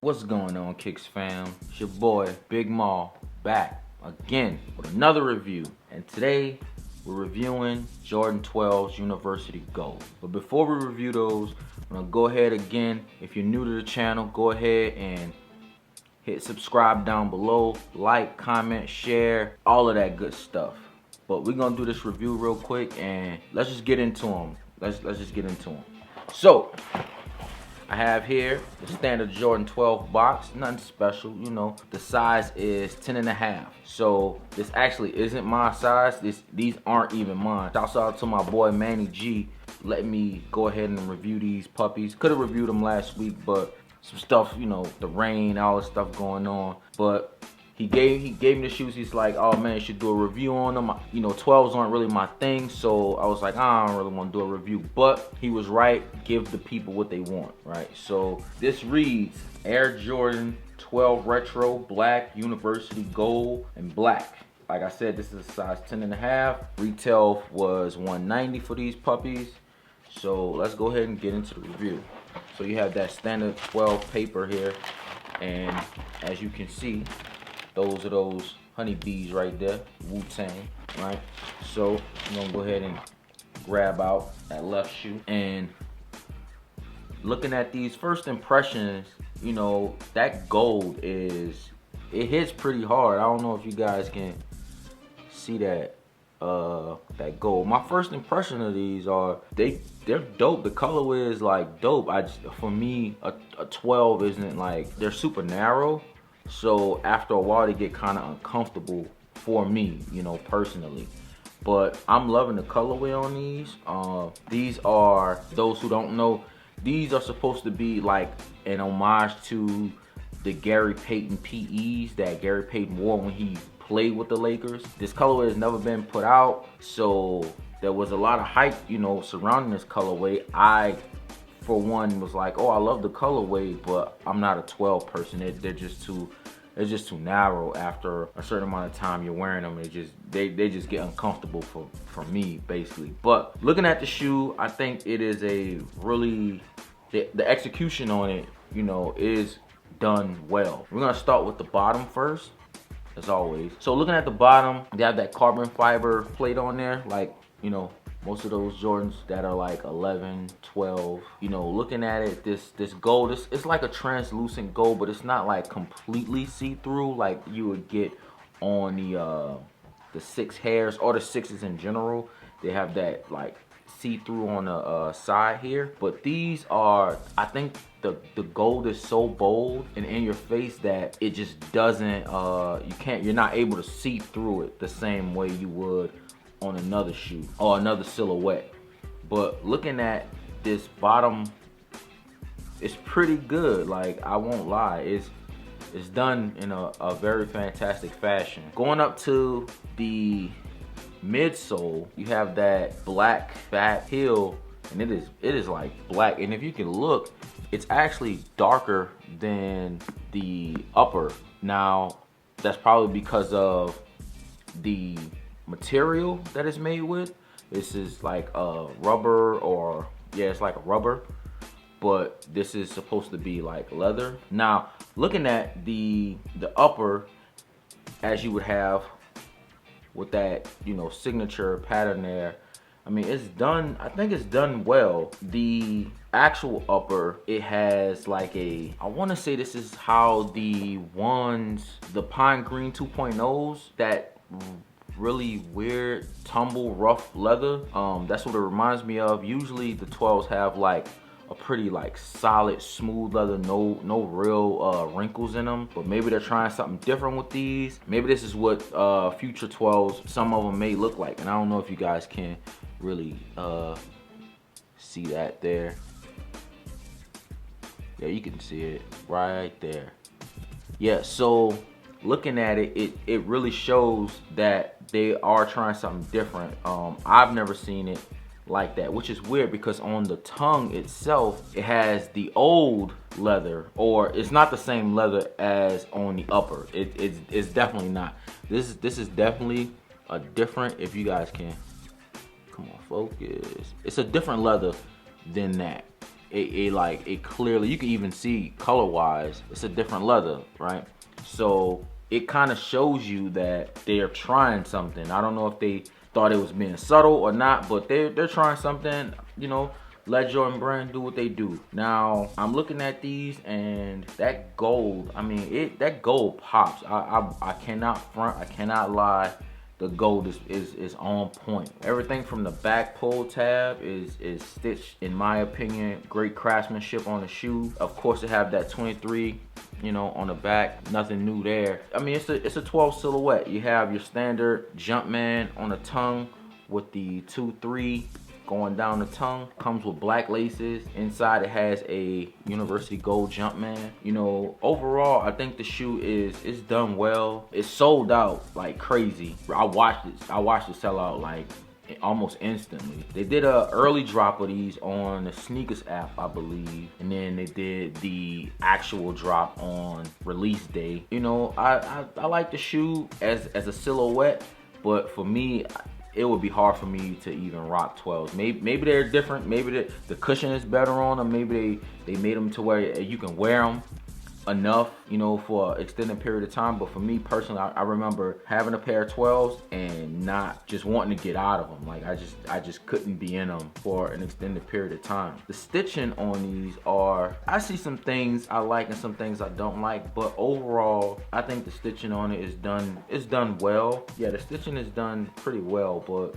What's going on, Kicks fam? It's your boy Big Maul back again with another review, and today we're reviewing Jordan 12's University Gold. But before we review those, I'm gonna go ahead again. If you're new to the channel, go ahead and hit subscribe down below, like, comment, share, all of that good stuff. But we're gonna do this review real quick, and let's just get into them. Let's just get into them. So I have here the standard Jordan 12 box, nothing special, you know. The size is 10.5. So this actually isn't my size. These aren't even mine. Shouts out to my boy Manny G. Let me go ahead and review these puppies. Could have reviewed them last week, but some stuff, you know, the rain, all this stuff going on. But he gave me the shoes. He's like, oh man, you should do a review on them. You know, 12s aren't really my thing, so I was like, I don't really want to do a review. But he was right. Give the people what they want, right? So this reads Air Jordan 12 Retro Black University Gold and Black. Like I said, this is a size 10.5. Retail was $190 for these puppies. So let's go ahead and get into the review. So you have that standard 12 paper here, and as you can see, those are those honeybees right there, Wu-Tang, right? So I'm gonna go ahead and grab out that left shoe, and looking at these first impressions, you know, that gold it hits pretty hard. I don't know if you guys can see that that gold. My first impression of these are they're dope. The colorway is like dope. For me, a 12 isn't like, they're super narrow. So after a while, they get kind of uncomfortable for me, you know, personally. But I'm loving the colorway on these. These are, those who don't know, these are supposed to be like an homage to the Gary Payton PEs that Gary Payton wore when he played with the Lakers. This colorway has never been put out, so there was a lot of hype, you know, surrounding this colorway. I, for one, was like, oh, I love the colorway, but I'm not a 12 person. They're just too narrow. After a certain amount of time you're wearing them, they just get uncomfortable for me, basically. But looking at the shoe, I think it is a really, the execution on it, you know, is done well. We're gonna start with the bottom first, as always. So looking at the bottom, they have that carbon fiber plate on there, like, you know, most of those Jordans that are like 11, 12, you know, looking at it, this gold, it's like a translucent gold, but it's not like completely see-through like you would get on the 6 hairs or the 6s in general. They have that like see-through on the side here. But these are, I think the gold is so bold and in your face that it just doesn't, you're not able to see through it the same way you would on another shoe or another silhouette. But looking at this bottom, it's pretty good. Like, I won't lie, it's done in a very fantastic fashion. Going up to the midsole, you have that black fat heel, and it is like black. And if you can look, it's actually darker than the upper. Now that's probably because of the material that it's made with. This is like a rubber, or yeah, it's like a rubber, but this is supposed to be like leather. Now looking at the upper, as you would have with that, you know, signature pattern there, I mean, it's done, I think it's done well. The actual upper, it has like a, I want to say this is how the Pine Green 2.0s, that really weird tumble rough leather, that's what it reminds me of. Usually the 12s have like a pretty like solid smooth leather, no real wrinkles in them. But maybe they're trying something different with these. Maybe this is what future 12s, some of them may look like, and I don't know if you guys can really see that there. Yeah, you can see it right there. Yeah, so looking at it, it really shows that they are trying something different. I've never seen it like that, which is weird because on the tongue itself, it has the old leather, or it's not the same leather as on the upper. It's definitely not. This is definitely a different, if you guys can, come on, focus. It's a different leather than that. it clearly, you can even see color wise, it's a different leather, right? So it kind of shows you that they're trying something. I don't know if they thought it was being subtle or not, but they're trying something, you know. Let Jordan Brand do what they do. Now I'm looking at these, and that gold, I mean, that gold pops. I cannot front, I cannot lie. The gold is on point. Everything from the back pull tab is stitched, in my opinion. Great craftsmanship on the shoe. Of course, they have that 23, you know, on the back. Nothing new there. I mean, it's a 12 silhouette. You have your standard Jumpman on the tongue with the 2-3 going down the tongue. Comes with black laces. Inside it has a University Gold Jumpman. You know, overall, I think the shoe is done well. It's sold out like crazy. I watched it sell out like almost instantly. They did a early drop of these on the Sneakers app, I believe, and then they did the actual drop on release day. You know, I like the shoe as a silhouette, but for me, it would be hard for me to even rock 12s. Maybe they're different. Maybe the cushion is better on them. Maybe they made them to where you can wear them enough, you know, for an extended period of time. But for me personally, I remember having a pair of 12s and not just wanting to get out of them. Like I just couldn't be in them for an extended period of time. The stitching on these I see some things I like and some things I don't like, but overall I think the stitching on it is done well. Yeah, the stitching is done pretty well, but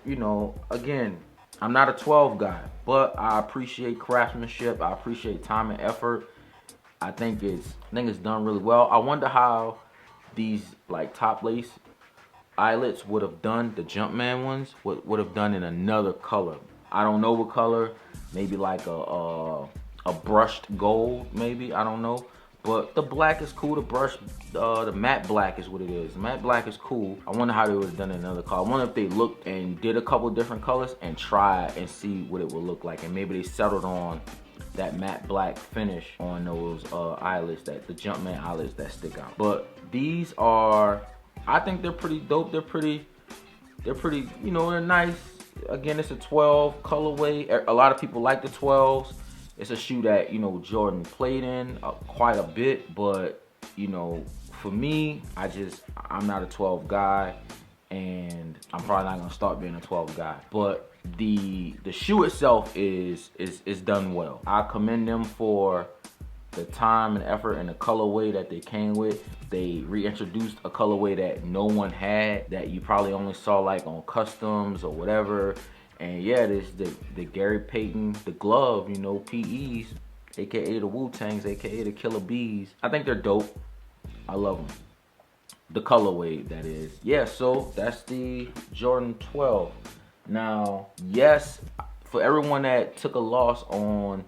you know, again, I'm not a 12 guy, but I appreciate craftsmanship. I appreciate time and effort. I think it's done really well. I wonder how these like top lace eyelets would have done, the Jumpman ones would have done in another color. I don't know what color. Maybe like a brushed gold, maybe, I don't know. But the black is cool. The matte black is what it is. The matte black is cool. I wonder how they would have done it in another color. I wonder if they looked and did a couple different colors and tried and see what it would look like, and maybe they settled on that matte black finish on those eyelets, the Jumpman eyelets that stick out. But these are, I think they're pretty dope. They're pretty, you know, they're nice. Again, it's a 12 colorway. A lot of people like the 12s. It's a shoe that, you know, Jordan played in quite a bit, but you know, for me, I'm not a 12 guy, and I'm probably not gonna start being a 12 guy. But the shoe itself is done well. I commend them for the time and effort and the colorway that they came with. They reintroduced a colorway that no one had, that you probably only saw like on customs or whatever. And yeah, this the Gary Payton, the glove, you know, PEs, aka the Wu-Tangs, aka the Killer Bees. I think they're dope. I love them. The colorway, that is. Yeah, so that's the Jordan 12. Now, yes, for everyone that took a loss on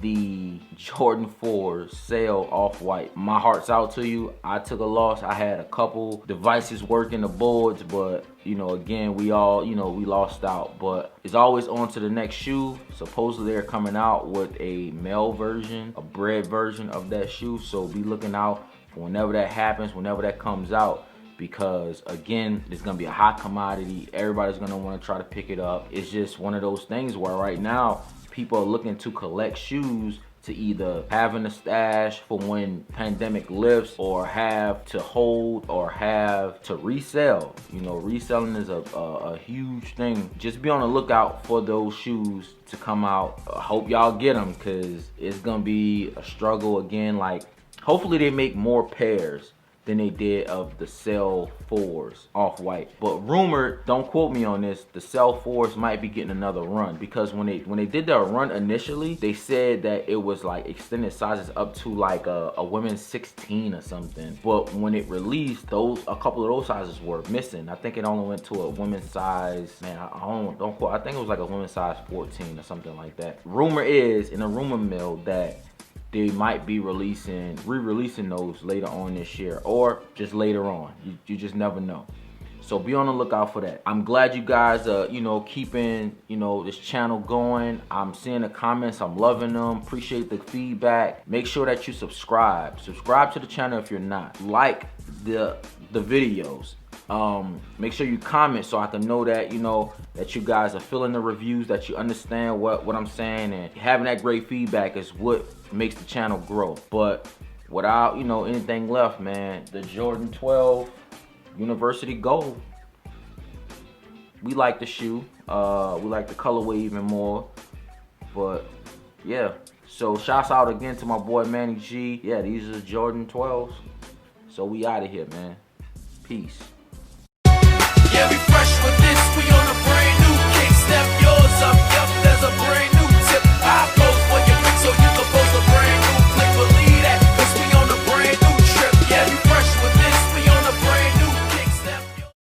the Jordan 4 sale off-white, my heart's out to you. I took a loss. I had a couple devices working, the boards, but you know, again, we all, you know, we lost out. But it's always on to the next shoe. Supposedly they're coming out with a male version, a bread version of that shoe, so be looking out for whenever that happens, whenever that comes out. Because again, it's gonna be a hot commodity. Everybody's gonna want to try to pick it up. It's just one of those things where right now people are looking to collect shoes to either have in a stash for when pandemic lifts, or have to hold, or have to resell. You know, reselling is a huge thing. Just be on the lookout for those shoes to come out. I hope y'all get them, because it's gonna be a struggle again. Like, hopefully they make more pairs than they did of the Cell 4s off-white. But rumored, don't quote me on this, the Cell 4s might be getting another run, because when they did their run initially, they said that it was like extended sizes up to like a women's 16 or something. But when it released, a couple of those sizes were missing. I think it only went to a women's size, man, don't quote, I think it was like a women's size 14 or something like that. Rumor is, in a rumor mill, that they might be re-releasing those later on this year, or just later on. You just never know. So be on the lookout for that. I'm glad you guys you know, keeping, you know, this channel going. I'm seeing the comments, I'm loving them. Appreciate the feedback. Make sure that you subscribe to the channel if you're not. Like the videos. Make sure you comment so I can know that, you know, that you guys are feeling the reviews, that you understand what I'm saying, and having that great feedback is what makes the channel grow. But without, you know, anything left, man, the Jordan 12 University Gold. We like the shoe. We like the colorway even more. But yeah. So shouts out again to my boy Manny G. Yeah, these are Jordan 12s. So we out of here, man. Peace.